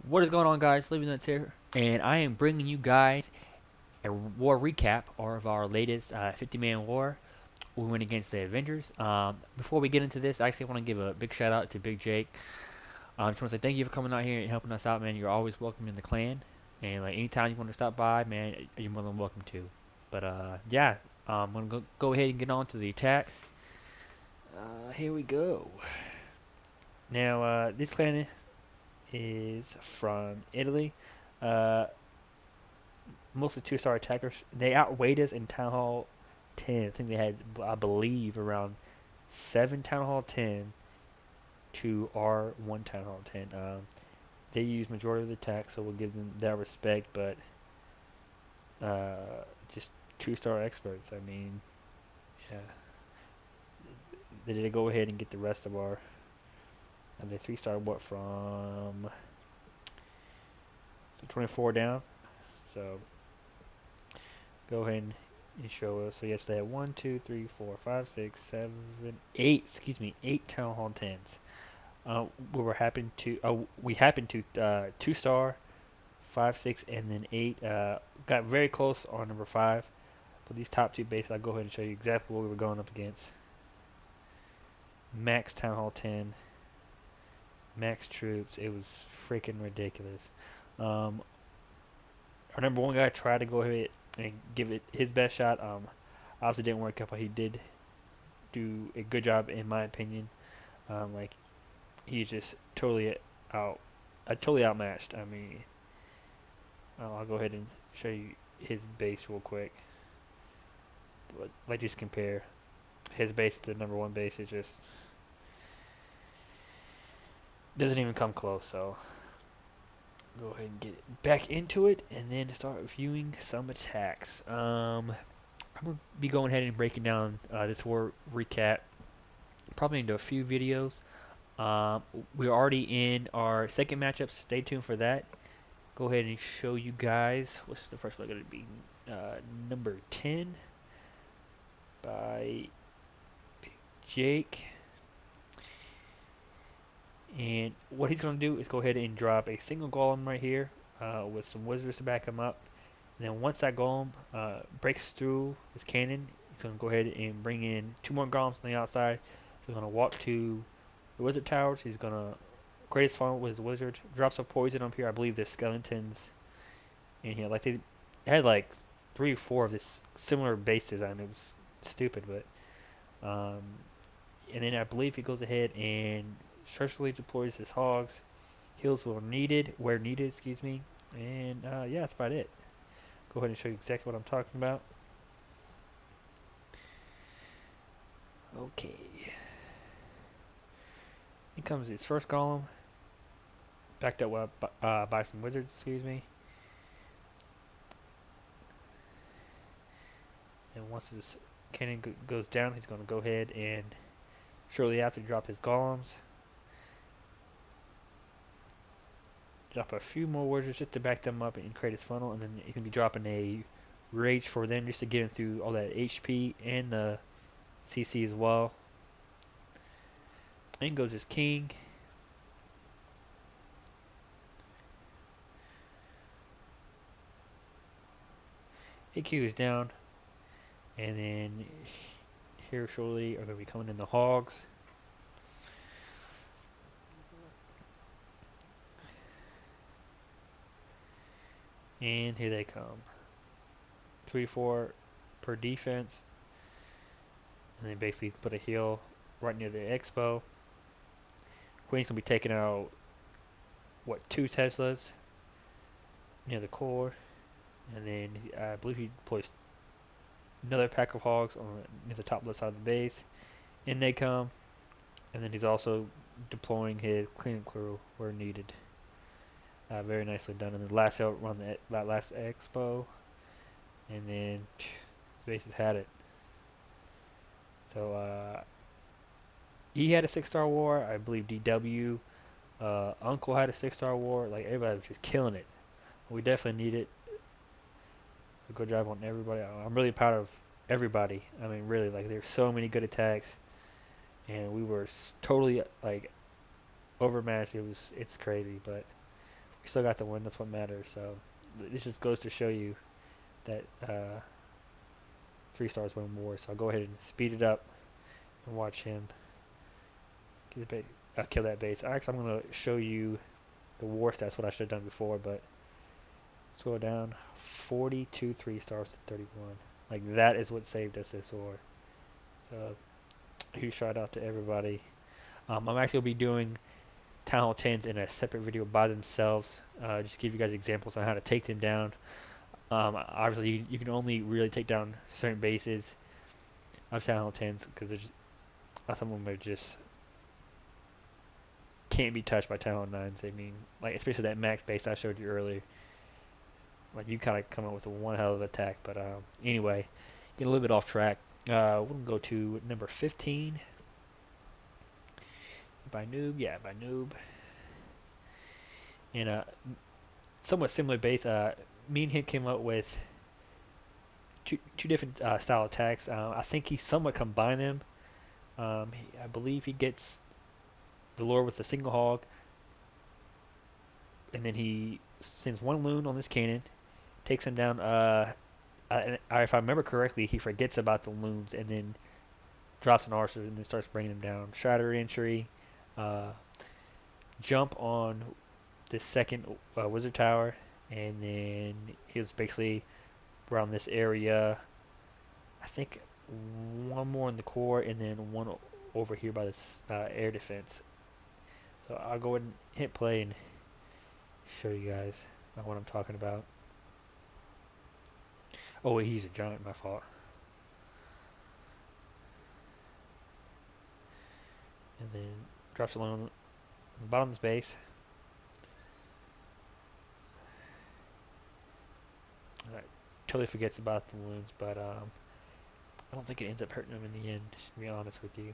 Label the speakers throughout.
Speaker 1: What is going on, guys? Living Nuts here, and I am bringing you guys a war recap of our latest 50-man war. We went against the Avengers. Before we get into this, I actually want to give a big shout out to Big Jake. I just want to say thank you for coming out here and helping us out, man. You're always welcome in the clan, and like anytime you want to stop by, man, you're more than welcome to. But yeah, I'm gonna go ahead and get on to the attacks. Here we go. Now, this clan is from Italy. Uh, Mostly two-star attackers. They outweighed us in Town Hall 10. I think they had, I believe, around 7 Town Hall 10 to our 1 Town Hall 10. They use majority of the attack, so we'll give them that respect, but just two-star experts. I mean, yeah. They did go ahead and get the rest of our, and they 3-star what from 24 down. So go ahead and show us. So yes, they have 1, 2, 3, 4, 5, 6, 7, 8. Excuse me, 8 Town Hall 10s. We happened to 2-star, 5, 6, and then 8. Got very close on number 5. But these top two bases, I'll go ahead and show you exactly what we were going up against. Max Town Hall 10, max troops. It was freaking ridiculous. Um, our number one guy tried to go ahead and give it his best shot. Obviously didn't work out, but he did do a good job in my opinion. Like he's just out, totally outmatched. I mean, I'll go ahead and show you his base real quick. But like just compare his base to the number one base. It just doesn't even come close. So go ahead and get back into it, and then start reviewing some attacks. I'm gonna be going ahead and breaking down this war recap probably into a few videos. Um, we're already in our second matchup. Stay tuned for that. Go ahead and show you guys. What's the first one going to be? Number 10 by Jake. And what he's going to do is go ahead and drop a single golem right here with some wizards to back him up. And then once that golem breaks through his cannon, he's going to go ahead and bring in 2 more golems on the outside. He's going to walk to the wizard towers. He's going to create his funnel with his wizard. Drops a poison up here. I believe there's skeletons in here. Like they had like 3 or 4 of this similar base design. It was stupid, but and then I believe he goes ahead and structurally deploys his hogs, heals where needed, excuse me, and yeah, that's about it. Go ahead and show you exactly what I'm talking about. Okay. Here comes his first golem, backed up by some wizards, excuse me. And once his cannon goes down, he's going to go ahead and shortly after drop his golems. Drop a few more wizards just to back them up and create his funnel, and then you can be dropping a rage for them just to get him through all that HP and the CC as well. In goes his king. AQ is down, and then here shortly are going to be coming in the hogs. And here they come. 3, 4 per defense. And then basically put a heal right near the expo. Queen's going to be taking out, what, 2 Teslas near the core. And then I believe he deploys another pack of hogs on near the top left side of the base. In they come. And then he's also deploying his cleaning crew where needed. Very nicely done. And the last run that last expo. And then Spaces had it. So he had a 6-star war. I believe DW. Uncle had a 6-star war. Like everybody was just killing it. We definitely need it. So good job on everybody. I'm really proud of everybody. I mean, really, like there's so many good attacks, and we were totally like overmatched. It's crazy, but You still got the win. That's what matters. So this just goes to show you that 3 stars win war. So I'll go ahead and speed it up and watch him kill that base. Actually, I'm going to show you the war stats, what I should have done before, but let's go down. 42 3 stars to 31. Like, that is what saved us this war. So, huge shout out to everybody. I'm actually going to be doing Town Hall 10s in a separate video by themselves, just to give you guys examples on how to take them down. Obviously, you can only really take down certain bases of Town Hall 10s because some of them are just can't be touched by Town Hall 9s. I mean, like especially that max base I showed you earlier. Like you kind of come up with one hell of an attack. But anyway, getting a little bit off track. We'll go to number 15. By Noob, yeah, by Noob. And somewhat similar base. Me and him came up with two different style attacks. I think he somewhat combined them. I believe he gets the lure with a single hog, and then he sends one loon on this cannon, takes him down. If I remember correctly, he forgets about the loons and then drops an archer and then starts bringing them down. Shatter entry, uh, jump on the second wizard tower, and then he was basically around this area. I think one more in the core, and then one over here by this air defense. So I'll go ahead and hit play and show you guys what I'm talking about. Oh, wait, he's a giant, my fault. And then drops alone on the bottom of the base. Totally forgets about the wounds, but I don't think it ends up hurting him in the end, to be honest with you.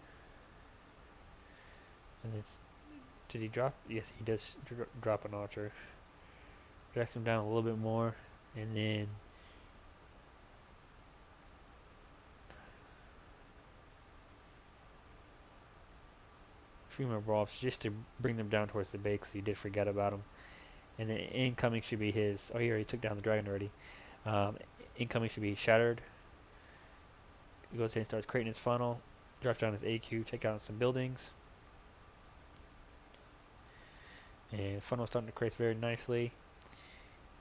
Speaker 1: And does he drop? Yes, he does drop an archer. Drags him down a little bit more, and then Freeman Rolfs just to bring them down towards the base because he did forget about them. And then incoming should be his. Oh, he already took down the dragon already. Um, Incoming should be Shattered. He goes in and starts creating his funnel. Drops down his AQ, take out some buildings. And funnel's starting to create very nicely.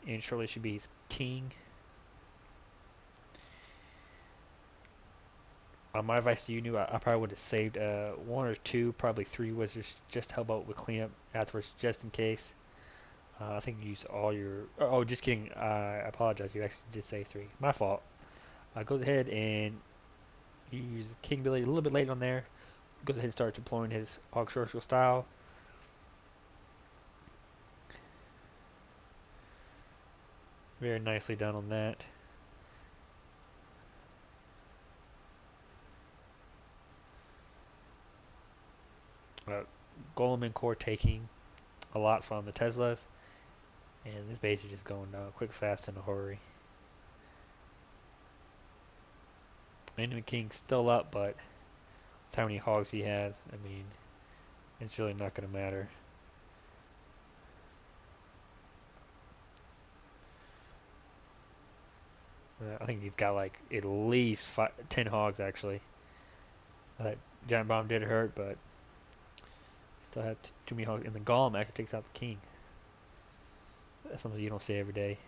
Speaker 1: And shortly should be his king. My advice to you, New, I probably would have saved one or two, probably three wizards just to help out with cleanup afterwards, just in case. I think you used all your. Oh, just kidding. I apologize. You actually did say three. My fault. Goes ahead and you use the king ability a little bit late on there. Goes ahead and starts deploying his hog sorcerer style. Very nicely done on that. Golem and core taking a lot from the Teslas. And this base is just going down quick, fast, in a hurry. Enemy King's still up, but that's how many hogs he has. I mean, it's really not going to matter. I think he's got like at least 10 hogs actually. That giant bomb did hurt, but still have too many hogs. And the golem actually takes out the king. That's something you don't see every day.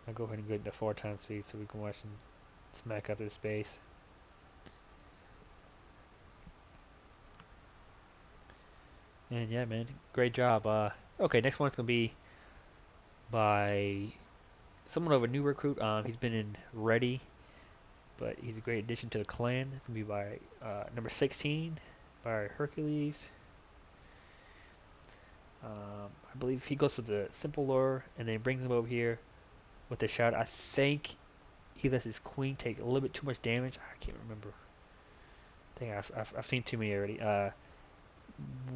Speaker 1: I'll go ahead and get to 4 times speed so we can watch him smack up his base. And yeah, man, great job. Okay, next one's gonna be by someone of a new recruit. He's been in Ready, but he's a great addition to the clan. It's gonna be by number 16, by Hercules. I believe he goes for the simple lure and then brings him over here with the shot. I think he lets his queen take a little bit too much damage. I can't remember. I think I've seen too many already.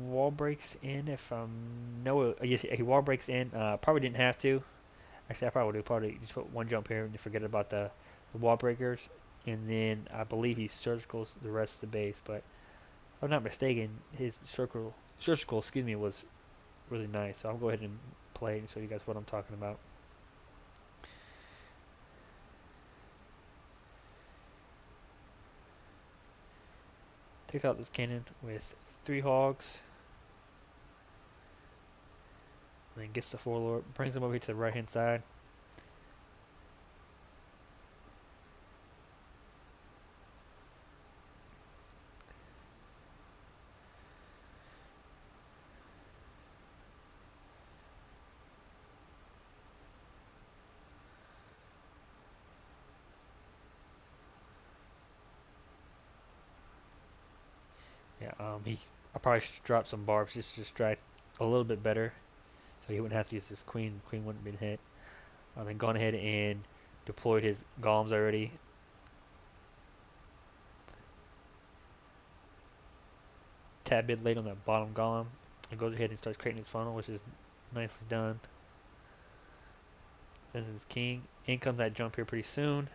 Speaker 1: Wall breaks in if no, yes, he wall breaks in. Probably didn't have to. Actually, I probably would probably just put one jump here and forget about the wall breakers. And then I believe he circles the rest of the base. But if I'm not mistaken, his surgical, excuse me, was really nice. So I'll go ahead and play it and show you guys what I'm talking about. Takes out this cannon with 3 hogs, and then gets the 4 lord, brings him over here to the right hand side. Yeah, I probably should drop some barbs just to distract a little bit better, so he wouldn't have to use his queen. The queen wouldn't have been hit. Then gone ahead and deployed his golems already. Tad bit late on that bottom golem, and goes ahead and starts creating his funnel, which is nicely done. Sends his king. In comes that jump here pretty soon.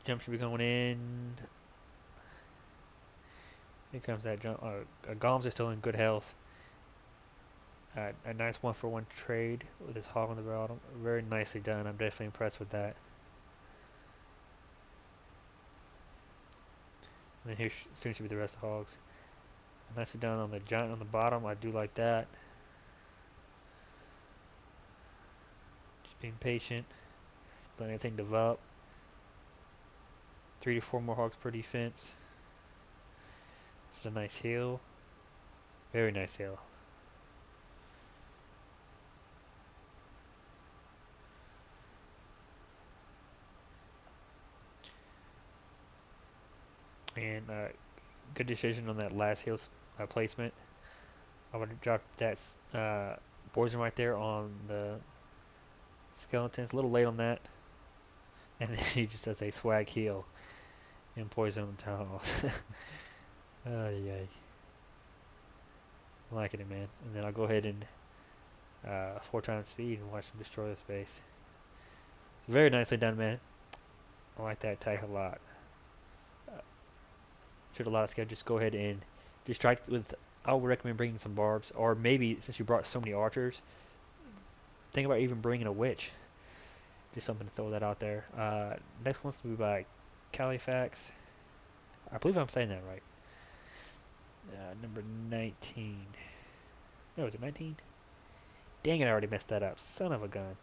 Speaker 1: Jump should be going in. Here comes that jump. Golems are still in good health. A nice 1-for-1 trade with his hog on the bottom. Very nicely done. I'm definitely impressed with that. And then here soon should be the rest of the hogs. Nicely done on the giant on the bottom. I do like that. Just being patient. Just letting everything develop. 3 to 4 more hogs per defense. It's a nice hill. Very nice hill. And good decision on that last hill placement. I would have dropped that poison right there on the skeletons. A little late on that. And then he just does a swag heal and poison on the town hall. Oh, yeah. I'm liking it, man. And then I'll go ahead and 4 times speed and watch him destroy the space. Very nicely done, man. I like that attack a lot. Should a lot of skill. Just go ahead and distract with. I would recommend bringing some barbs, or maybe since you brought so many archers, think about even bringing a witch. Just something to throw that out there. Next one's to be by Califax. I believe I'm saying that right. Number 19. No, is it 19? Dang it, I already messed that up. Son of a gun.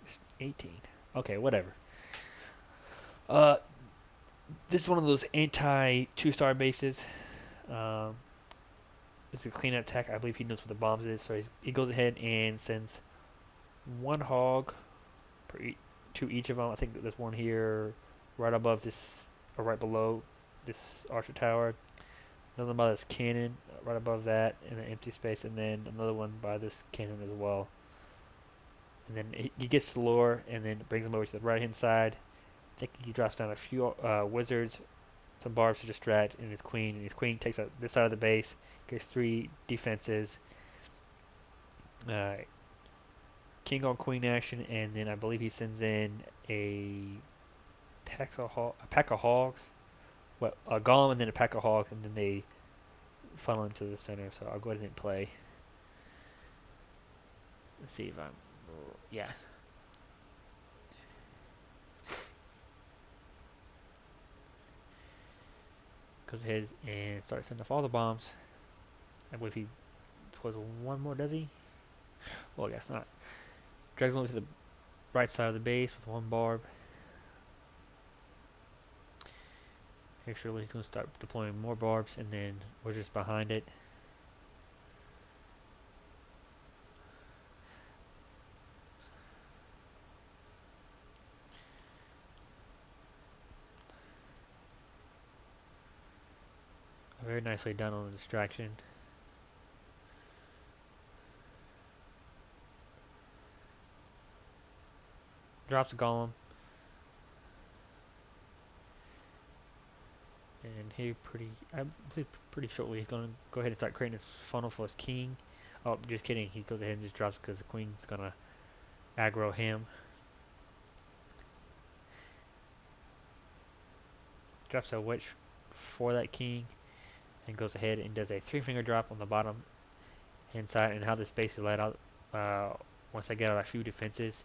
Speaker 1: It's 18. Okay, whatever. Uh, this is one of those anti 2-star bases. Um, it's a cleanup attack. I believe he knows what the bombs is, so he goes ahead and sends 1 hog to each of them. I think there's one here right above this, or right below this archer tower. Another one by this cannon, right above that in an empty space, and then another one by this cannon as well. And then he gets the lure, and then brings him over to the right hand side. I think he drops down a few wizards, some barbs to distract, and his queen takes out this side of the base, gets 3 defenses. Uh, King on queen action, and then I believe he sends in a pack of hogs, well, a golem and then a pack of hogs, and then they funnel into the center. So I'll go ahead and play. Let's see if I'm, yeah. Goes ahead and starts sending off all the bombs. I believe he was 1 more, does he? Well, I guess not. Drags him over to the right side of the base with 1 barb. Here surely he's going to start deploying more barbs, and then we're just behind it. Very nicely done on the distraction. Drops a golem. And he I believe pretty shortly he's going to go ahead and start creating his funnel for his king. Oh, just kidding. He goes ahead and just drops because the queen's going to aggro him. Drops a witch for that king and goes ahead and does a 3-finger drop on the bottom inside, and how this base is laid out. Uh, Once I get out a few defenses,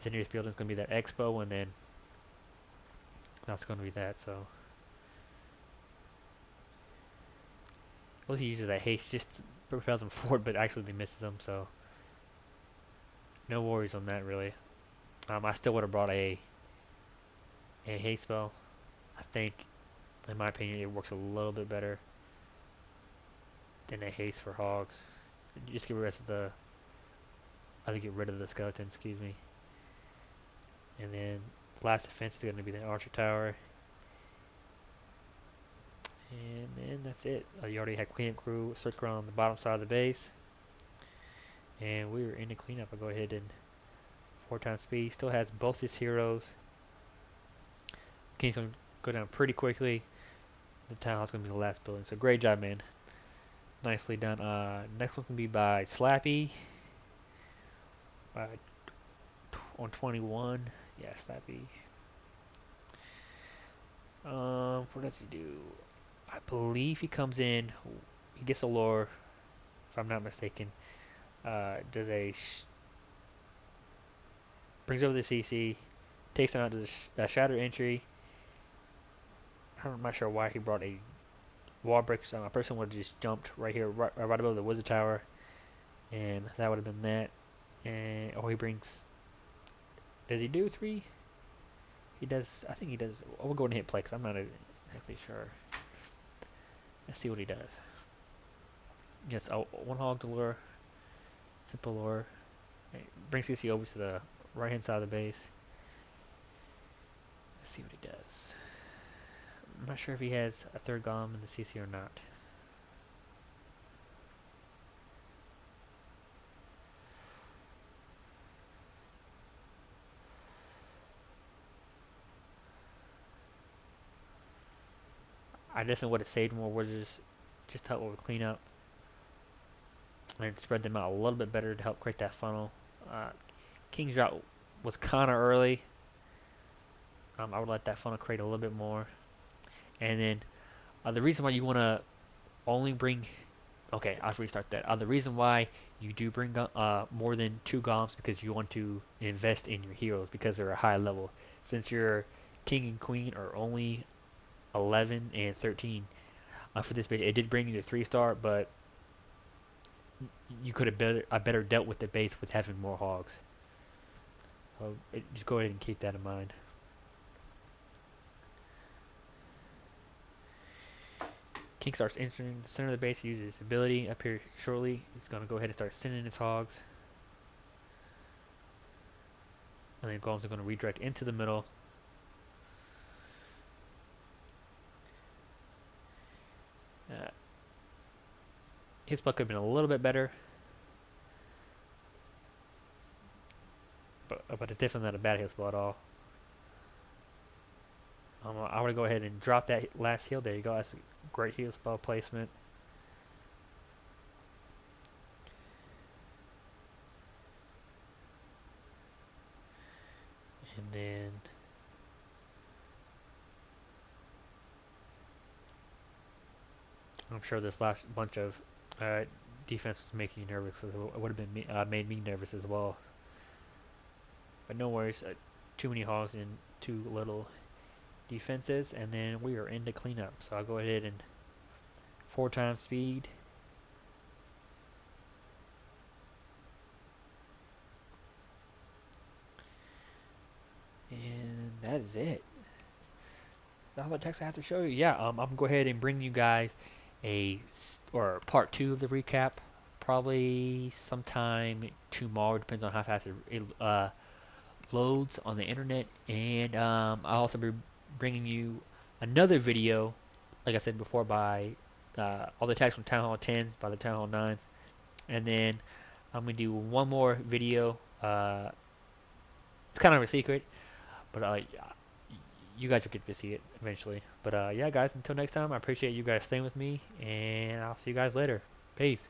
Speaker 1: the nearest building is going to be that expo, and then that's going to be that. So well, he uses that haste just to propel them forward, but actually they misses them. So no worries on that really. I still would have brought a haste spell. I think, in my opinion, it works a little bit better than a haste for hogs. Just get rid of the, I think get rid of the skeleton, excuse me. And then last defense is going to be the archer tower. And then that's it. You already had cleanup crew circle around the bottom side of the base. And we were in the cleanup. I'll go ahead and 4 times speed. Still has both his heroes. King's going to go down pretty quickly. The town hall's going to be the last building. So great job, man. Nicely done. Next one's going to be by Slappy. By on 21. Yeah, Slappy. What does he do? I believe he comes in. He gets a lore, if I'm not mistaken. Does a brings over the CC, takes him out to the Shatter entry. I'm not sure why he brought a wall break. So a person would have just jumped right here, right above the wizard tower, and that would have been that. And he brings. Does he do 3? He does. I think he does. We'll go and hit play because I'm not exactly sure. Let's see what he does. Yes, one hog to lure, simple lure. Brings CC over to the right hand side of the base. Let's see what he does. I'm not sure if he has a third golem in the CC or not. I definitely would have saved more wizards just to help with cleanup and spread them out a little bit better to help create that funnel. King's Drought was kind of early. I would let that funnel create a little bit more. And then the reason why you want to only bring. Okay, I'll restart that. The reason why you do bring more than 2 golems because you want to invest in your heroes because they're a high level. Since your king and queen are only 11 and 13 for this base, it did bring you the 3-star, but you could have better dealt with the base with having more hogs. So just go ahead and keep that in mind. King starts entering the center of the base, uses his ability up here shortly. He's going to go ahead and start sending his hogs. And then golems are going to redirect into the middle. His spell could have been a little bit better. But it's definitely not a bad heal spell at all. I want to go ahead and drop that last heal. There you go. That's a great heal spell placement. And then I'm sure this last bunch of defense was making you nervous. So it would have been made me nervous as well. But no worries. Too many hogs and too little defenses, and then we are into cleanup. So I'll go ahead and 4 times speed. And that is it. That's all the text I have to show you. Yeah, I'm gonna go ahead and bring you guys or part 2 of the recap. Probably sometime tomorrow. Depends on how fast it loads on the internet. And I'll also be bringing you another video, like I said before, by all the attacks from Town Hall 10s, by the Town Hall 9s. And then I'm going to do one more video. It's kind of a secret, but you guys will get to see it eventually. But yeah, guys, until next time, I appreciate you guys staying with me, and I'll see you guys later. Peace.